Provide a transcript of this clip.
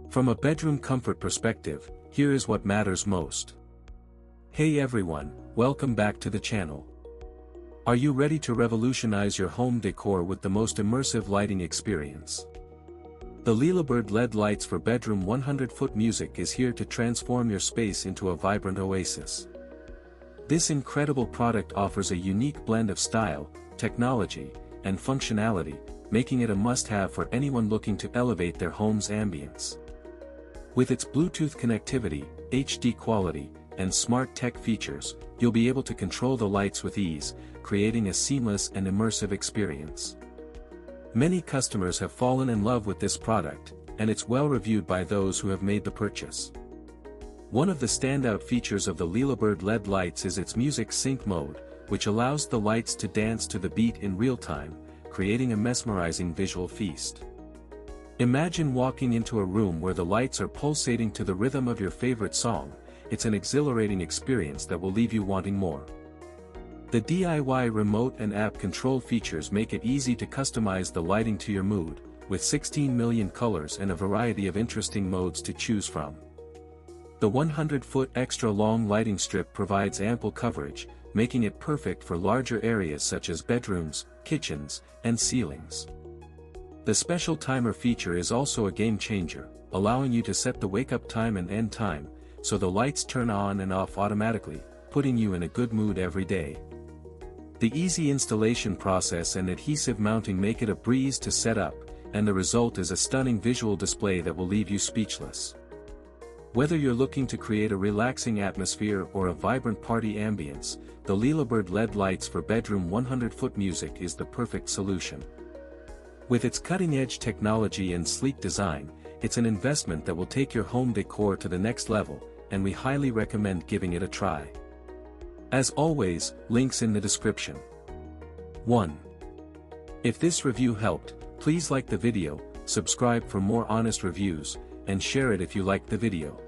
From a bedroom comfort perspective, here is what matters most. Hey everyone, welcome back to the channel. Are you ready to revolutionize your home decor with the most immersive lighting experience? The Leeleberd LED lights for bedroom 100-foot music is here to transform your space into a vibrant oasis. This incredible product offers a unique blend of style, technology, and functionality, making it a must-have for anyone looking to elevate their home's ambience. With its Bluetooth connectivity, HD quality, and smart tech features, you'll be able to control the lights with ease, creating a seamless and immersive experience. Many customers have fallen in love with this product, and it's well reviewed by those who have made the purchase. One of the standout features of the Leeleberd LED lights is its music sync mode, which allows the lights to dance to the beat in real time, creating a mesmerizing visual feast. Imagine walking into a room where the lights are pulsating to the rhythm of your favorite song. It's an exhilarating experience that will leave you wanting more. The DIY remote and app control features make it easy to customize the lighting to your mood, with 16 million colors and a variety of interesting modes to choose from. The 100-foot extra-long lighting strip provides ample coverage, making it perfect for larger areas such as bedrooms, kitchens, and ceilings. The special timer feature is also a game-changer, allowing you to set the wake-up time and end time, so the lights turn on and off automatically, putting you in a good mood every day. The easy installation process and adhesive mounting make it a breeze to set up, and the result is a stunning visual display that will leave you speechless. Whether you're looking to create a relaxing atmosphere or a vibrant party ambience, the Leeleberd LED lights for bedroom 100-foot music is the perfect solution. With its cutting-edge technology and sleek design, it's an investment that will take your home decor to the next level, and we highly recommend giving it a try. As always, links in the description. 1. If this review helped, please like the video, subscribe for more honest reviews, and share it if you liked the video.